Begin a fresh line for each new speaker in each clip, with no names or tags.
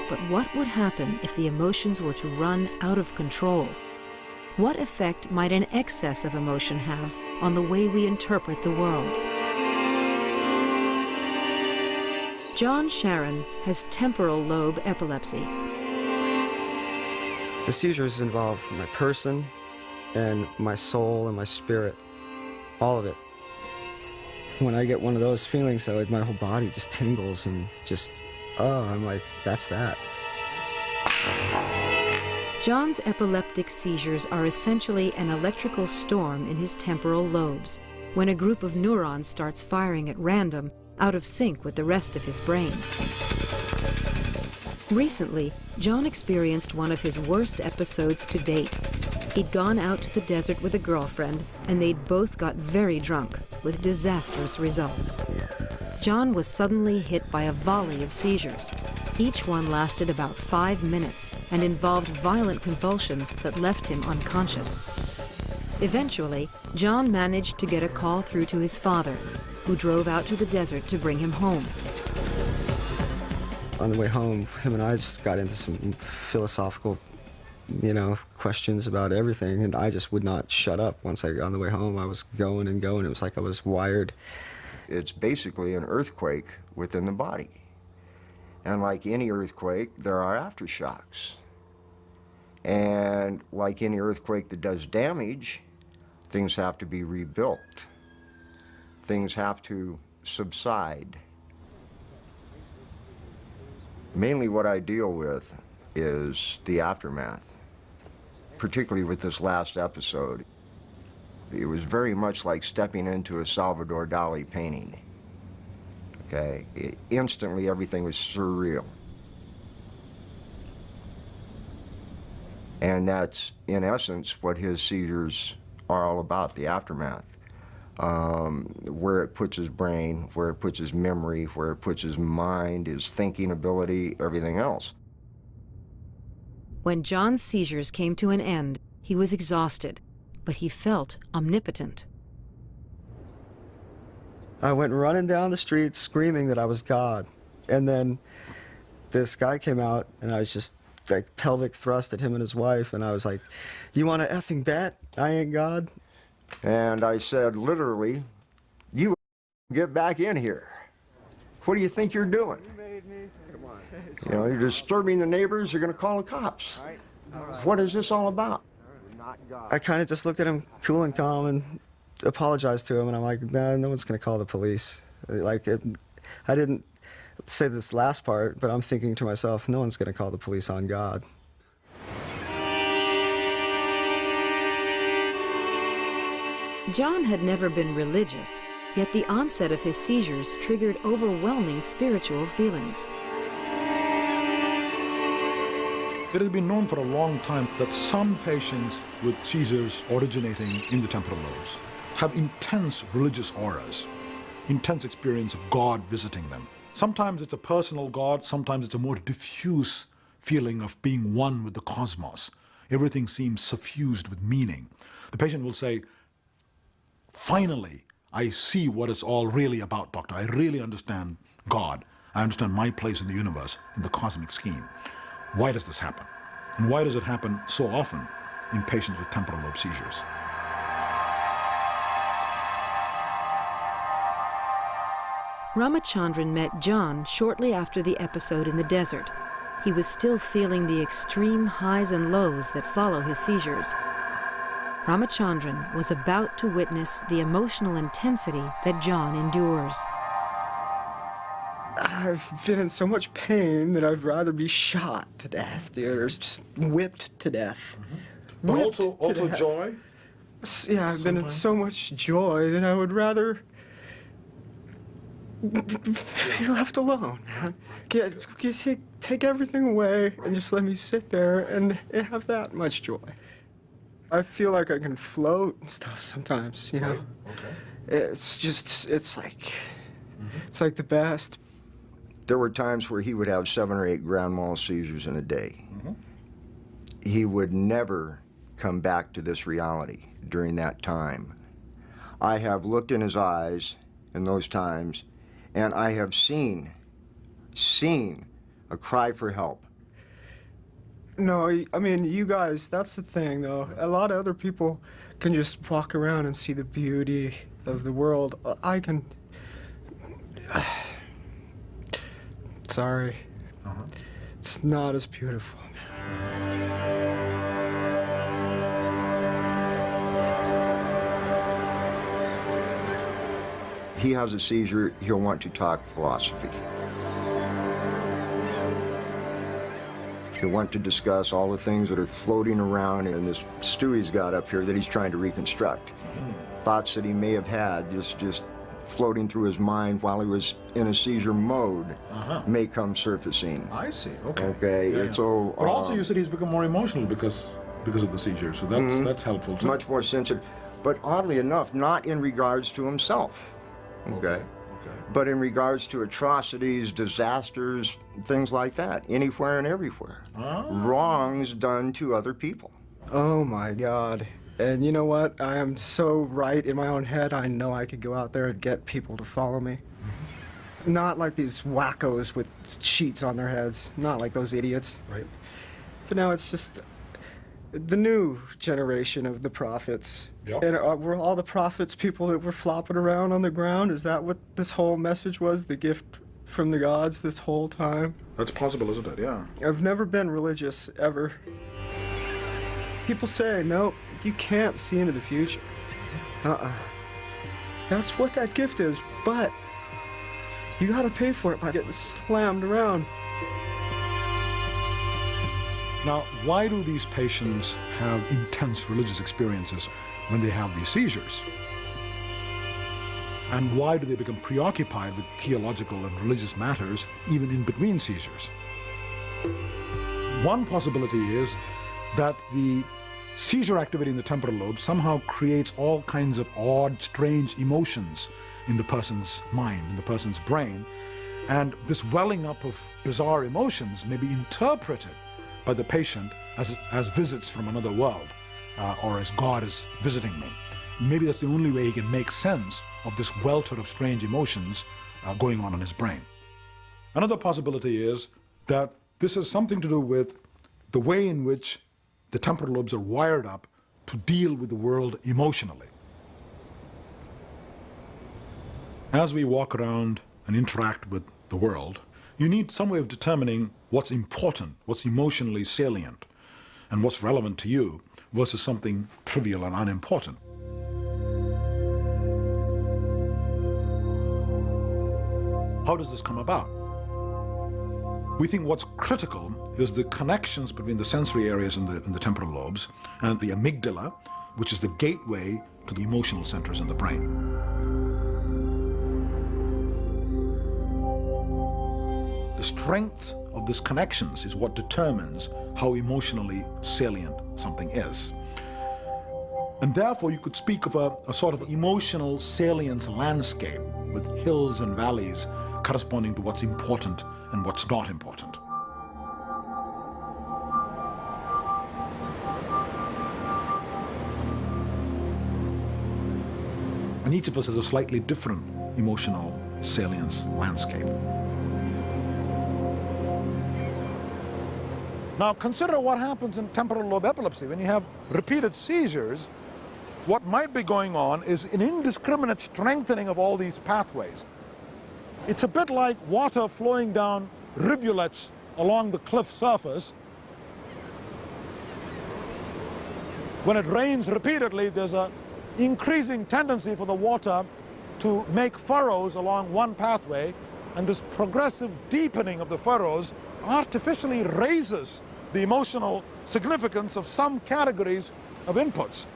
But what would happen if the emotions were to run out of control? What effect might an excess of emotion have on the way we interpret the world? John Sharon has temporal lobe epilepsy.
The seizures involve my person and my soul and my spirit, all of it. When I get one of those feelings, though, my whole body just tingles and just, oh, I'm like, that's that.
John's epileptic seizures are essentially an electrical storm in his temporal lobes, when a group of neurons starts firing at random, out of sync with the rest of his brain. Recently, John experienced one of his worst episodes to date. He'd gone out to the desert with a girlfriend, and they'd both got very drunk, with disastrous results. John was suddenly hit by a volley of seizures. Each one lasted about 5 minutes and involved violent convulsions that left him unconscious. Eventually, John managed to get a call through to his father, who drove out to the desert to bring him home.
On the way home, him and I just got into some philosophical, questions about everything, and I just would not shut up. Once I got on the way home, I was going and going. It was like I was wired.
It's basically an earthquake within the body. And like any earthquake, there are aftershocks. And like any earthquake that does damage, things have to be rebuilt. Things have to subside. Mainly what I deal with is the aftermath, particularly with this last episode. It was very much like stepping into a Salvador Dali painting. Okay, instantly everything was surreal. And that's, in essence, what his seizures are all about, the aftermath. Where it puts his brain, where it puts his memory, where it puts his mind, his thinking ability, everything else.
When John's seizures came to an end, he was exhausted, but he felt omnipotent.
I went running down the street screaming that I was God. And then this guy came out, and I was just like pelvic thrust at him and his wife, and I was like, "You want to effing bet I ain't God?"
And I said, literally, "You get back in here. What do you think you're doing? You're disturbing the neighbors, you're going to call the cops. What is this all about?"
I kind of just looked at him cool and calm and apologized to him, and I'm like, "Nah, no one's going to call the police." I didn't say this last part, but I'm thinking to myself, no one's going to call the police on God.
John had never been religious, yet the onset of his seizures triggered overwhelming spiritual feelings.
It has been known for a long time that some patients with seizures originating in the temporal lobes have intense religious auras, intense experience of God visiting them. Sometimes it's a personal God, sometimes it's a more diffuse feeling of being one with the cosmos. Everything seems suffused with meaning. The patient will say, "Finally, I see what it's all really about, doctor. I really understand God. I understand my place in the universe, in the cosmic scheme." Why does this happen? And why does it happen so often in patients with temporal lobe seizures?
Ramachandran met John shortly after the episode in the desert. He was still feeling the extreme highs and lows that follow his seizures. Ramachandran was about to witness the emotional intensity that John endures.
I've been in so much pain that I'd rather be shot to death, dude, or just whipped to death.
But
Whipped
also
to death.
joy?
Yeah, I've been in so much joy that I would rather be left alone, man. Take everything away and just let me sit there and have that much joy. I feel like I can float and stuff sometimes, you know?
Okay.
It's like the best.
There were times where he would have 7 or 8 grand mal seizures in a day.
Mm-hmm.
He would never come back to this reality during that time. I have looked in his eyes in those times, and I have seen a cry for help,
No, I mean, you guys, that's the thing, though. A lot of other people can just walk around and see the beauty of the world. I can... Sorry. It's not as beautiful.
He has a seizure, he'll want to talk philosophy. He'll want to discuss all the things that are floating around in this stew he's got up here that he's trying to reconstruct. Thoughts that he may have had just floating through his mind while he was in a seizure mode may come surfacing.
I see. Okay.
Okay.
Yeah, yeah.
So,
but also, you said he's become more emotional because of the seizure. So that's helpful too.
much more sensitive, but oddly enough, not in regards to himself. Okay. But in regards to atrocities, disasters, things like that, anywhere and everywhere. Wrongs done to other people.
Oh, my God. And you know what? I am so right in my own head. I know I could go out there and get people to follow me. Not like these wackos with sheets on their heads. Not like those idiots.
Right.
But now it's just the new generation of the prophets.
Yep.
And were all the prophets people that were flopping around on the ground? Is that what this whole message was? The gift from the gods this whole time?
That's possible, isn't it? Yeah.
I've never been religious, ever. People say, no, you can't see into the future. That's what that gift is, but you gotta pay for it by getting slammed around.
Now, why do these patients have intense religious experiences when they have these seizures? And why do they become preoccupied with theological and religious matters even in between seizures? One possibility is that the seizure activity in the temporal lobe somehow creates all kinds of odd, strange emotions in the person's mind, in the person's brain, and this welling up of bizarre emotions may be interpreted by the patient as visits from another world, or as God is visiting me. Maybe that's the only way he can make sense of this welter of strange emotions going on in his brain. Another possibility is that this has something to do with the way in which the temporal lobes are wired up to deal with the world emotionally. As we walk around and interact with the world, you need some way of determining what's important, what's emotionally salient, and what's relevant to you versus something trivial and unimportant. How does this come about? We think what's critical is the connections between the sensory areas in the temporal lobes and the amygdala, which is the gateway to the emotional centers in the brain. The strength of these connections is what determines how emotionally salient something is. And therefore, you could speak of a sort of emotional salience landscape with hills and valleys corresponding to what's important and what's not important. And each of us has a slightly different emotional salience landscape. Now consider what happens in temporal lobe epilepsy. When you have repeated seizures, what might be going on is an indiscriminate strengthening of all these pathways. It's a bit like water flowing down rivulets along the cliff surface. When it rains repeatedly, there's an increasing tendency for the water to make furrows along one pathway, and this progressive deepening of the furrows artificially raises the emotional significance of some categories of inputs.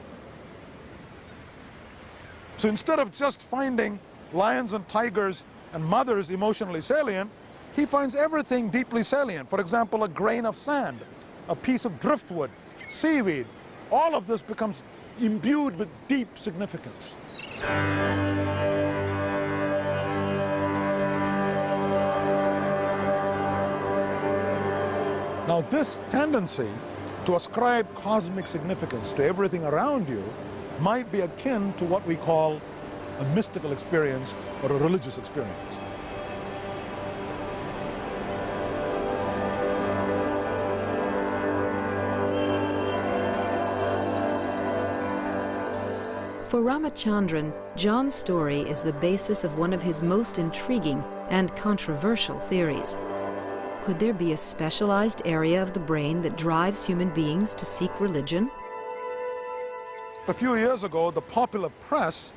So instead of just finding lions and tigers and mothers emotionally salient, he finds everything deeply salient. For example, a grain of sand, a piece of driftwood, seaweed. All of this becomes imbued with deep significance. Now, this tendency to ascribe cosmic significance to everything around you might be akin to what we call a mystical experience or a religious experience.
For Ramachandran, John's story is the basis of one of his most intriguing and controversial theories. Could there be a specialized area of the brain that drives human beings to seek religion?
A few years ago, the popular press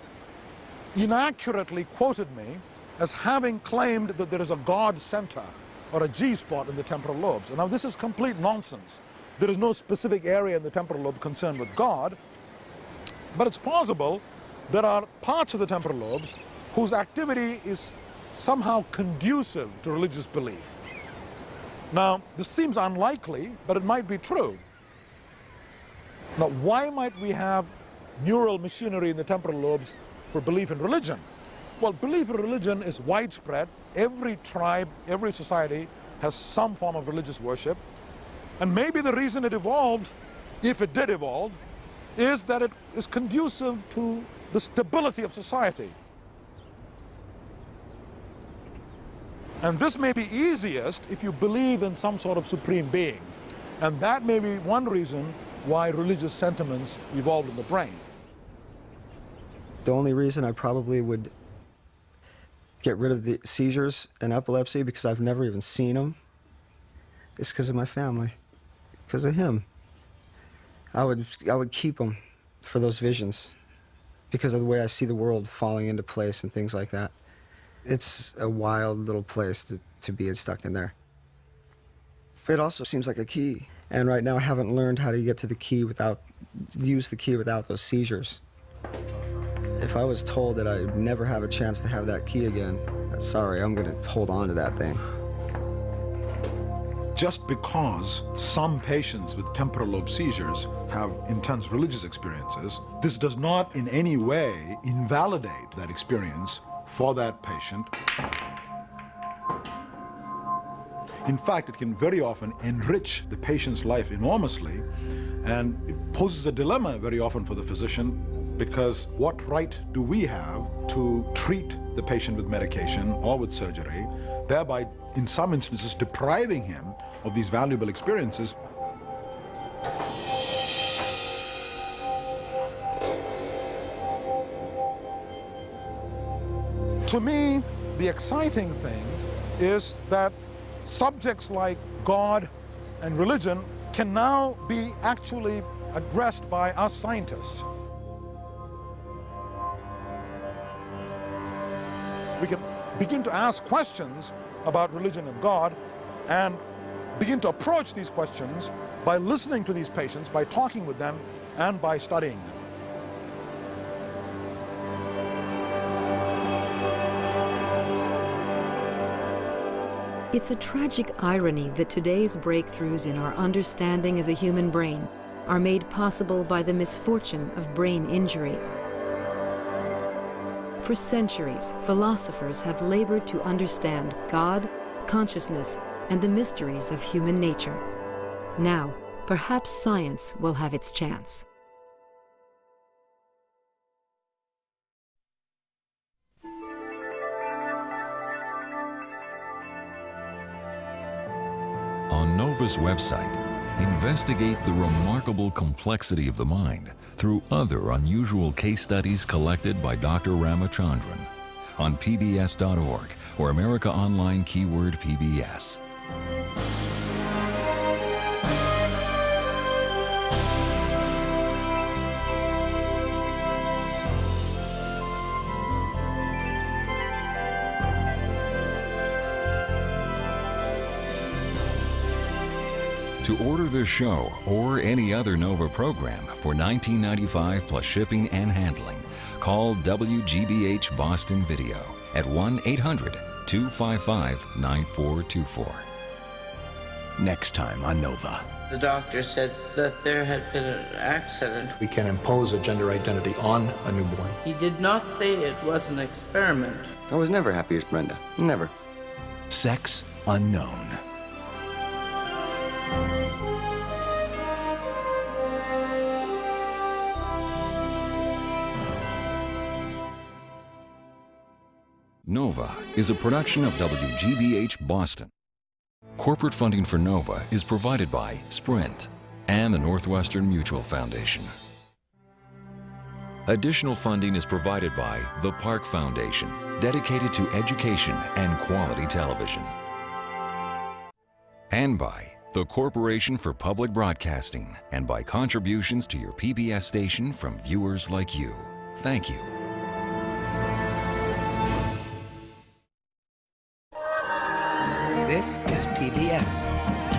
inaccurately quoted me as having claimed that there is a God center or a G-spot in the temporal lobes. And now this is complete nonsense. There is no specific area in the temporal lobe concerned with God, but it's possible there are parts of the temporal lobes whose activity is somehow conducive to religious belief. Now, this seems unlikely, but it might be true. Now, why might we have neural machinery in the temporal lobes for belief in religion? Well, belief in religion is widespread. Every tribe, every society has some form of religious worship. And maybe the reason it evolved, if it did evolve, is that it is conducive to the stability of society. And this may be easiest if you believe in some sort of supreme being. And that may be one reason why religious sentiments evolved in the brain.
The only reason I probably would get rid of the seizures and epilepsy, because I've never even seen them, is because of my family, because of him. I would keep them for those visions, because of the way I see the world falling into place and things like that. It's a wild little place to be stuck in there. It also seems like a key, and right now I haven't learned how to get to the key use the key without those seizures. If I was told that I'd never have a chance to have that key again, sorry, I'm gonna hold on to that thing.
Just because some patients with temporal lobe seizures have intense religious experiences, this does not in any way invalidate that experience for that patient. In fact, it can very often enrich the patient's life enormously, and it poses a dilemma very often for the physician, because what right do we have to treat the patient with medication or with surgery, thereby in some instances depriving him of these valuable experiences? To me, the exciting thing is that subjects like God and religion can now be actually addressed by us scientists. We can begin to ask questions about religion and God and begin to approach these questions by listening to these patients, by talking with them, and by studying them.
It's a tragic irony that today's breakthroughs in our understanding of the human brain are made possible by the misfortune of brain injury. For centuries, philosophers have labored to understand God, consciousness, and the mysteries of human nature. Now, perhaps science will have its chance.
On NOVA's website, investigate the remarkable complexity of the mind through other unusual case studies collected by Dr. Ramachandran on pbs.org or America Online keyword PBS. To order this show or any other NOVA program for $19.95 plus shipping and handling, call WGBH Boston Video at 1-800-255-9424.
Next time on NOVA.
The doctor said that there had been an accident.
We can impose a gender identity on a newborn.
He did not say it was an experiment.
I was never happy as Brenda. Never.
Sex unknown.
NOVA is a production of WGBH Boston. Corporate funding for NOVA is provided by Sprint and the Northwestern Mutual Foundation. Additional funding is provided by the Park Foundation, dedicated to education and quality television. And by the Corporation for Public Broadcasting, and by contributions to your PBS station from viewers like you. Thank you.
This is PBS.